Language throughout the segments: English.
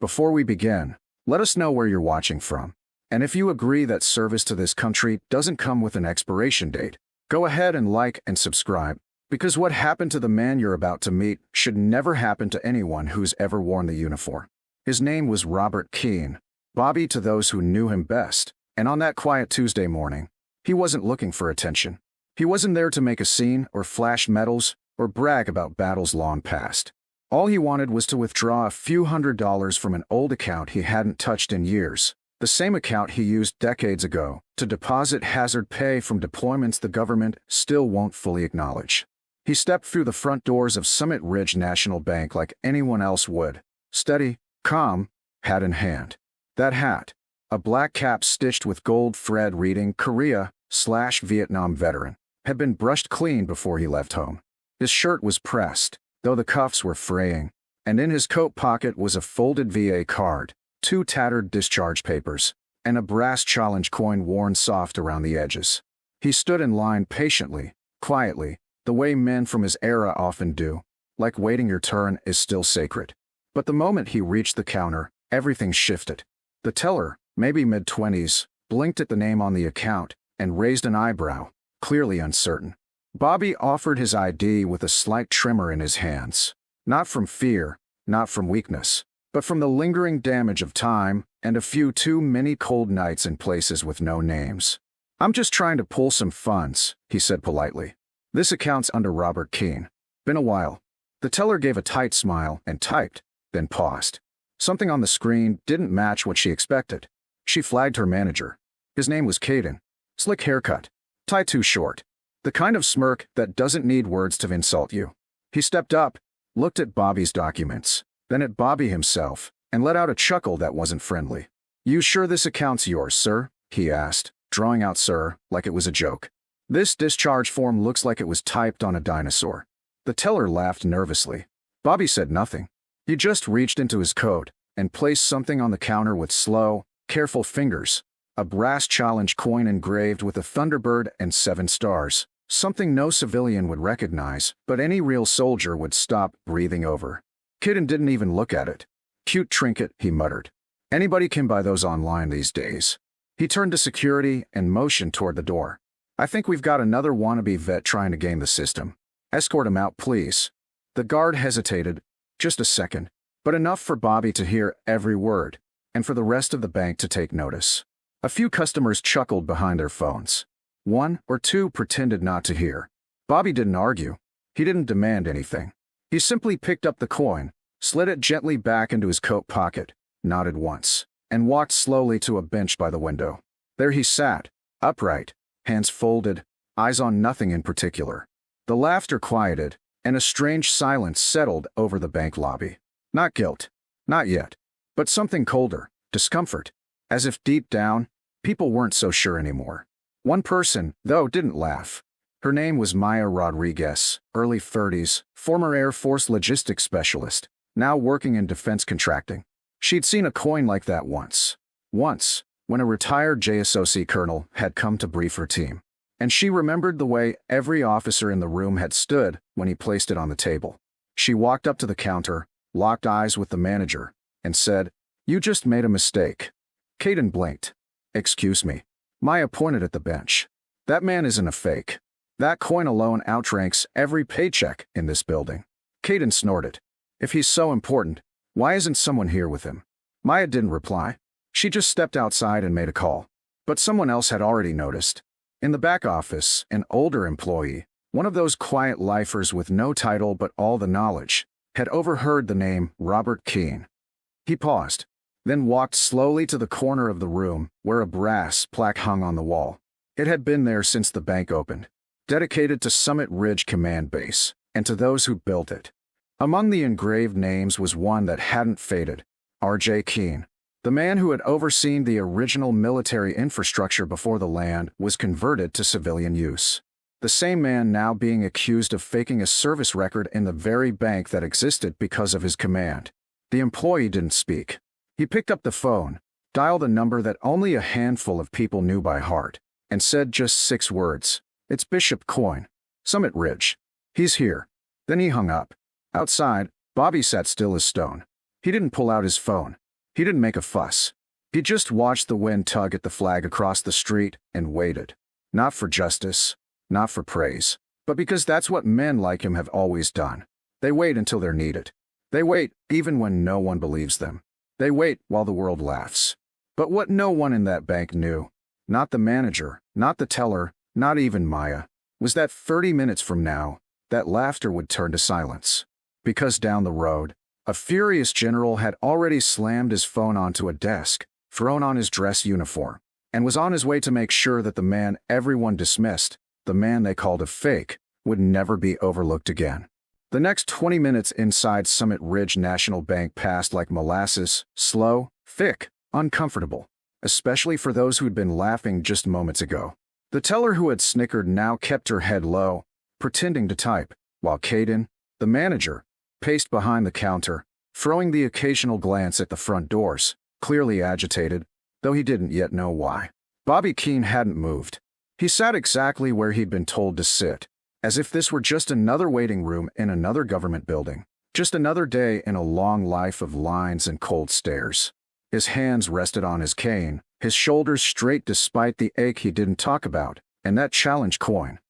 Before we begin, let us know where you're watching from. And if you agree that service to this country doesn't come with an expiration date, go ahead and like and subscribe, because what happened to the man you're about to meet should never happen to anyone who's ever worn the uniform. His name was Robert Keene, Bobby to those who knew him best, and on that quiet Tuesday morning, he wasn't looking for attention. He wasn't there to make a scene or flash medals or brag about battles long past. All he wanted was to withdraw a few $100s from an old account he hadn't touched in years, the same account he used decades ago to deposit hazard pay from deployments the government still won't fully acknowledge. He stepped through the front doors of Summit Ridge National Bank like anyone else would, steady, calm, hat in hand. That hat, a black cap stitched with gold thread reading Korea/Vietnam veteran, had been brushed clean before he left home. His shirt was pressed, though the cuffs were fraying, and in his coat pocket was a folded VA card, 2 tattered discharge papers, and a brass challenge coin worn soft around the edges. He stood in line patiently, quietly, the way men from his era often do, like waiting your turn is still sacred. But the moment he reached the counter, everything shifted. The teller, maybe mid-20s, blinked at the name on the account and raised an eyebrow, clearly uncertain. Bobby offered his ID with a slight tremor in his hands, not from fear, not from weakness, but from the lingering damage of time and a few too many cold nights in places with no names. "I'm just trying to pull some funds," he said politely. "This account's under Robert Keene. Been a while." The teller gave a tight smile and typed, then paused. Something on the screen didn't match what she expected. She flagged her manager. His name was Kaden. Slick haircut. Tie too short. The kind of smirk that doesn't need words to insult you. He stepped up, looked at Bobby's documents, then at Bobby himself, and let out a chuckle that wasn't friendly. "You sure this account's yours, sir?" he asked, drawing out "sir" like it was a joke. "This discharge form looks like it was typed on a dinosaur." The teller laughed nervously. Bobby said nothing. He just reached into his coat and placed something on the counter with slow, careful fingers. A brass challenge coin engraved with a thunderbird and 7 stars, something no civilian would recognize, but any real soldier would stop breathing over. Kaden didn't even look at it. "Cute trinket," he muttered. "Anybody can buy those online these days." He turned to security and motioned toward the door. "I think we've got another wannabe vet trying to game the system. Escort him out, please." The guard hesitated, just a second, but enough for Bobby to hear every word, and for the rest of the bank to take notice. A few customers chuckled behind their phones. 1 or 2 pretended not to hear. Bobby didn't argue. He didn't demand anything. He simply picked up the coin, slid it gently back into his coat pocket, nodded once, and walked slowly to a bench by the window. There he sat, upright, hands folded, eyes on nothing in particular. The laughter quieted, and a strange silence settled over the bank lobby. Not guilt. Not yet. But something colder, discomfort. As if deep down, people weren't so sure anymore. One person, though, didn't laugh. Her name was Maya Rodriguez, early 30s, former Air Force logistics specialist, now working in defense contracting. She'd seen a coin like that once. Once, when a retired JSOC colonel had come to brief her team. And she remembered the way every officer in the room had stood when he placed it on the table. She walked up to the counter, locked eyes with the manager, and said, "You just made a mistake." Kaden blinked. "Excuse me." Maya pointed at the bench. "That man isn't a fake. That coin alone outranks every paycheck in this building." Kaden snorted. "If he's so important, why isn't someone here with him?" Maya didn't reply. She just stepped outside and made a call. But someone else had already noticed. In the back office, an older employee, one of those quiet lifers with no title but all the knowledge, had overheard the name Robert Keene. He paused, then walked slowly to the corner of the room where a brass plaque hung on the wall. It had been there since the bank opened, dedicated to Summit Ridge Command Base and to those who built it. Among the engraved names was one that hadn't faded, R.J. Keene. The man who had overseen the original military infrastructure before the land was converted to civilian use. The same man now being accused of faking a service record in the very bank that existed because of his command. The employee didn't speak. He picked up the phone, dialed a number that only a handful of people knew by heart, and said just 6 words. "It's Bishop Coyne. Summit Ridge. He's here." Then he hung up. Outside, Bobby sat still as stone. He didn't pull out his phone. He didn't make a fuss. He just watched the wind tug at the flag across the street and waited. Not for justice, not for praise, but because that's what men like him have always done. They wait until they're needed. They wait even when no one believes them. They wait while the world laughs. But what no one in that bank knew, not the manager, not the teller, not even Maya, was that 30 minutes from now, that laughter would turn to silence. Because down the road, a furious general had already slammed his phone onto a desk, thrown on his dress uniform, and was on his way to make sure that the man everyone dismissed, the man they called a fake, would never be overlooked again. The next 20 minutes inside Summit Ridge National Bank passed like molasses, slow, thick, uncomfortable, especially for those who'd been laughing just moments ago. The teller who had snickered now kept her head low, pretending to type, while Kaden, the manager, paced behind the counter, throwing the occasional glance at the front doors, clearly agitated, though he didn't yet know why. Bobby Keene hadn't moved. He sat exactly where he'd been told to sit, as if this were just another waiting room in another government building, just another day in a long life of lines and cold stares. His hands rested on his cane, his shoulders straight despite the ache he didn't talk about, and that challenge coin,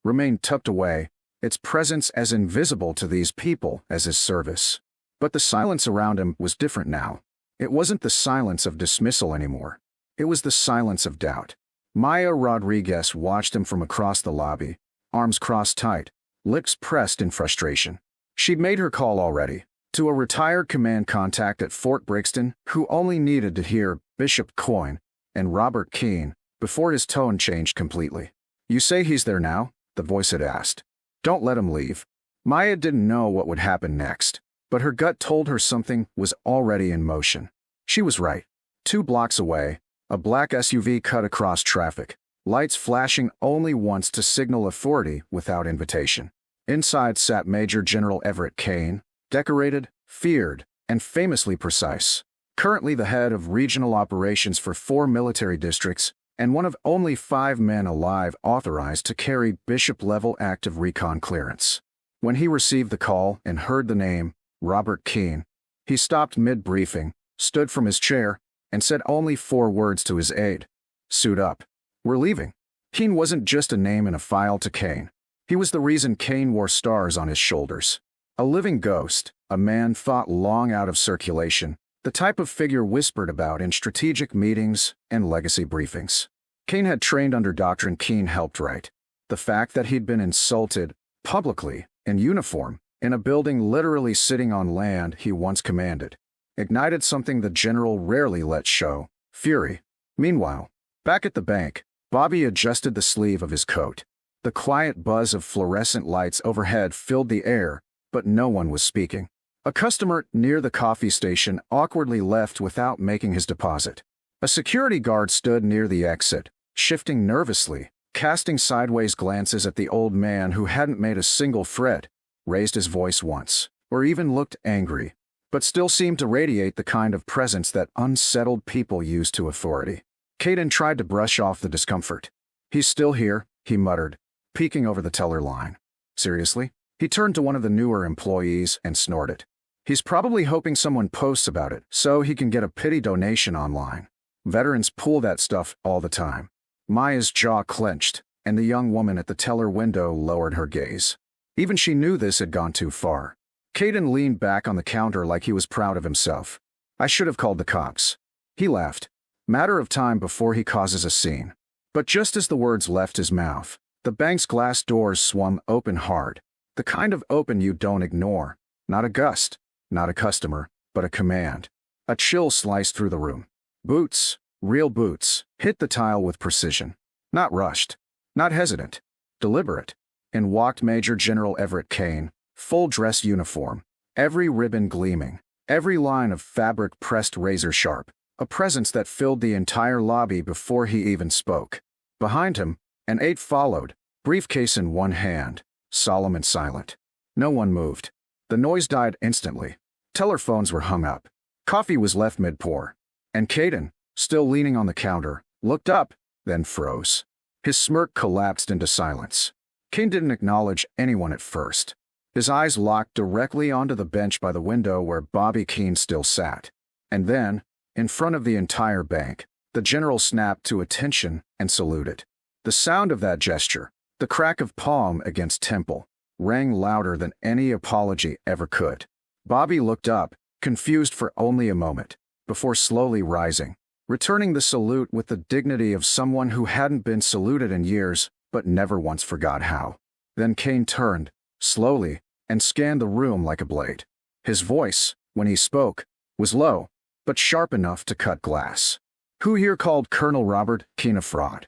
remained tucked away, its presence as invisible to these people as his service. But the silence around him was different now. It wasn't the silence of dismissal anymore. It was the silence of doubt. Maya Rodriguez watched him from across the lobby, arms crossed tight, lips pressed in frustration. She'd made her call already, to a retired command contact at Fort Brixton who only needed to hear Bishop Coyne and Robert Keene before his tone changed completely. "You say he's there now?" the voice had asked. "Don't let him leave." Maya didn't know what would happen next, but her gut told her something was already in motion. She was right. 2 blocks away, a black SUV cut across traffic, lights flashing only once to signal authority without invitation. Inside sat Major General Everett Kane, decorated, feared, and famously precise. Currently the head of regional operations for 4 military districts, and one of only 5 men alive authorized to carry bishop-level active recon clearance. When he received the call and heard the name, Robert Keene, he stopped mid-briefing, stood from his chair, and said only 4 words to his aide. "Suit up. We're leaving." Keene wasn't just a name in a file to Kane. He was the reason Kane wore stars on his shoulders. A living ghost, a man thought long out of circulation, the type of figure whispered about in strategic meetings and legacy briefings. Kane had trained under Doctrine Keene helped write. The fact that he'd been insulted, publicly, in uniform, in a building literally sitting on land he once commanded, ignited something the general rarely let show: fury. Meanwhile, back at the bank, Bobby adjusted the sleeve of his coat. The quiet buzz of fluorescent lights overhead filled the air, but no one was speaking. A customer near the coffee station awkwardly left without making his deposit. A security guard stood near the exit, shifting nervously, casting sideways glances at the old man who hadn't made a single threat, raised his voice once, or even looked angry, but still seemed to radiate the kind of presence that unsettled people use to authority. Kaden tried to brush off the discomfort. "He's still here," he muttered, peeking over the teller line. "Seriously?" He turned to one of the newer employees and snorted. "He's probably hoping someone posts about it so he can get a pity donation online. Veterans pull that stuff all the time." Maya's jaw clenched, and the young woman at the teller window lowered her gaze. Even she knew this had gone too far. Kaden leaned back on the counter like he was proud of himself. "I should have called the cops." He laughed. Matter of time before he causes a scene. But just as the words left his mouth, the bank's glass doors swung open hard. The kind of open you don't ignore. Not a gust, not a customer, but a command. A chill sliced through the room. Boots, real boots, hit the tile with precision. Not rushed, not hesitant, deliberate. In walked Major General Everett Kane, full dress uniform, every ribbon gleaming, every line of fabric pressed razor sharp, a presence that filled the entire lobby before he even spoke. Behind him, an aide followed, briefcase in one hand, solemn and silent. No one moved. The noise died instantly. Teller phones were hung up. Coffee was left mid-pour. And Kaden, still leaning on the counter, looked up, then froze. His smirk collapsed into silence. Kane didn't acknowledge anyone at first. His eyes locked directly onto the bench by the window where Bobby Keene still sat. And then, in front of the entire bank, the general snapped to attention and saluted. The sound of that gesture, the crack of palm against temple, rang louder than any apology ever could. Bobby looked up, confused for only a moment, before slowly rising, returning the salute with the dignity of someone who hadn't been saluted in years, but never once forgot how. Then Kaden turned, slowly, and scanned the room like a blade. His voice, when he spoke, was low, but sharp enough to cut glass. "Who here called Colonel Robert Keene a fraud?"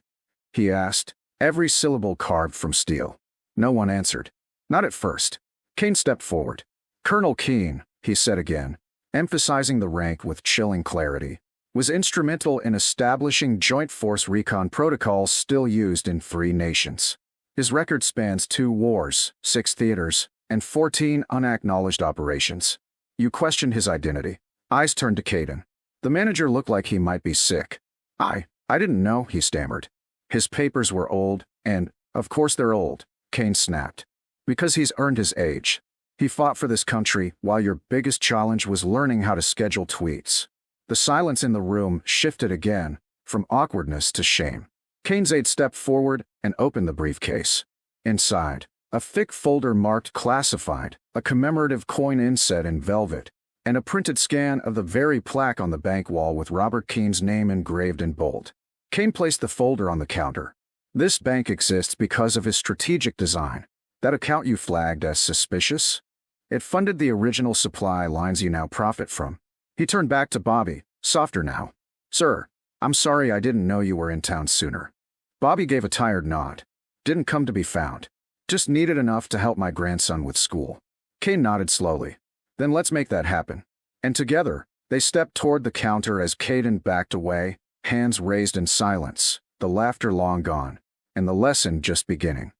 he asked, every syllable carved from steel. No one answered. Not at first. Kaden stepped forward. "Colonel Keene," he said again, emphasizing the rank with chilling clarity, was instrumental in establishing joint force recon protocols still used in 3 nations. His record spans 2 wars, 6 theaters, and 14 unacknowledged operations. You questioned his identity. Eyes turned to Kaden. The manager looked like he might be sick. I didn't know," he stammered. "His papers were old, and, of course they're old," Kaden snapped. "Because he's earned his age. He fought for this country while your biggest challenge was learning how to schedule tweets." The silence in the room shifted again, from awkwardness to shame. Kane's aide stepped forward and opened the briefcase. Inside, a thick folder marked classified, a commemorative coin inset in velvet, and a printed scan of the very plaque on the bank wall with Robert Keene's name engraved in bold. Kaden placed the folder on the counter. "This bank exists because of his strategic design. That account you flagged as suspicious? It funded the original supply lines you now profit from." He turned back to Bobby, softer now. "Sir, I'm sorry I didn't know you were in town sooner." Bobby gave a tired nod. "Didn't come to be found. Just needed enough to help my grandson with school." Kaden nodded slowly. "Then let's make that happen." And together, they stepped toward the counter as Kaden backed away, hands raised in silence, the laughter long gone, and the lesson just beginning.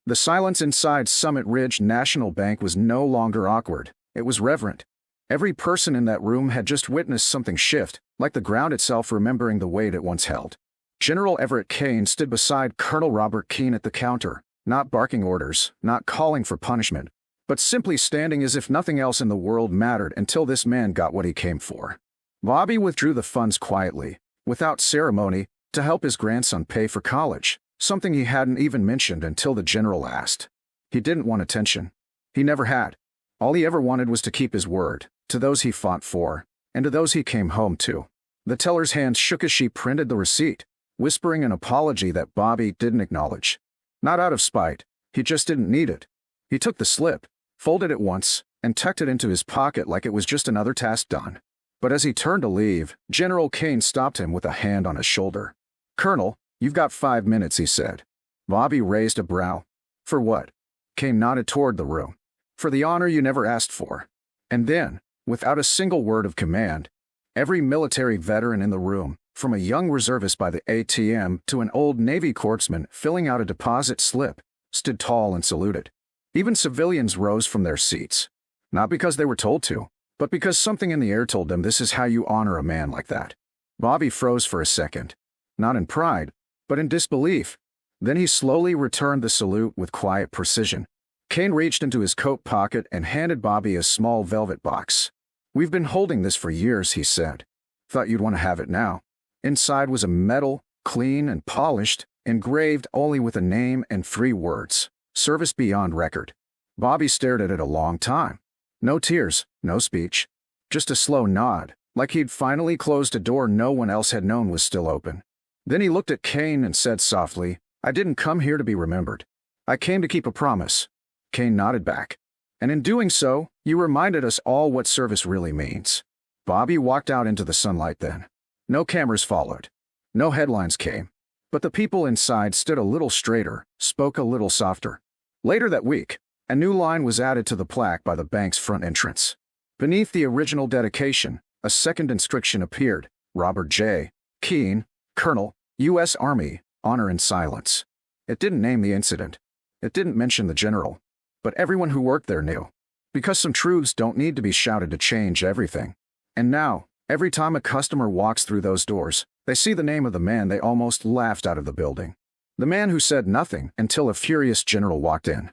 The silence inside Summit Ridge National Bank was no longer awkward. It was reverent. Every person in that room had just witnessed something shift, like the ground itself remembering the weight it once held. General Everett Kane stood beside Colonel Robert Keene at the counter, not barking orders, not calling for punishment, but simply standing as if nothing else in the world mattered until this man got what he came for. Bobby withdrew the funds quietly, without ceremony, to help his grandson pay for college, something he hadn't even mentioned until the general asked. He didn't want attention. He never had. All he ever wanted was to keep his word, to those he fought for, and to those he came home to. The teller's hand shook as she printed the receipt, whispering an apology that Bobby didn't acknowledge. Not out of spite, he just didn't need it. He took the slip, folded it once, and tucked it into his pocket like it was just another task done. But as he turned to leave, General Kane stopped him with a hand on his shoulder. "Colonel, you've got 5 minutes," he said. Bobby raised a brow. "For what?" Kane nodded toward the room. "For the honor you never asked for." And then, without a single word of command, every military veteran in the room, from a young reservist by the ATM to an old Navy corpsman filling out a deposit slip, stood tall and saluted. Even civilians rose from their seats. Not because they were told to, but because something in the air told them this is how you honor a man like that. Bobby froze for a second, not in pride, but in disbelief. Then he slowly returned the salute with quiet precision. Kane reached into his coat pocket and handed Bobby a small velvet box. "We've been holding this for years," he said. "Thought you'd want to have it now." Inside was a metal, clean and polished, engraved only with a name and 3 words: "Service beyond record." Bobby stared at it a long time. No tears, no speech. Just a slow nod, like he'd finally closed a door no one else had known was still open. Then he looked at Kane and said softly, "I didn't come here to be remembered. I came to keep a promise." Kane nodded back. "And in doing so, you reminded us all what service really means." Bobby walked out into the sunlight then. No cameras followed. No headlines came. But the people inside stood a little straighter, spoke a little softer. Later that week, a new line was added to the plaque by the bank's front entrance. Beneath the original dedication, a second inscription appeared: Robert J. Keene, Colonel, U.S. Army, honor in silence. It didn't name the incident. It didn't mention the general. But everyone who worked there knew. Because some truths don't need to be shouted to change everything. And now, every time a customer walks through those doors, they see the name of the man they almost laughed out of the building. The man who said nothing until a furious general walked in.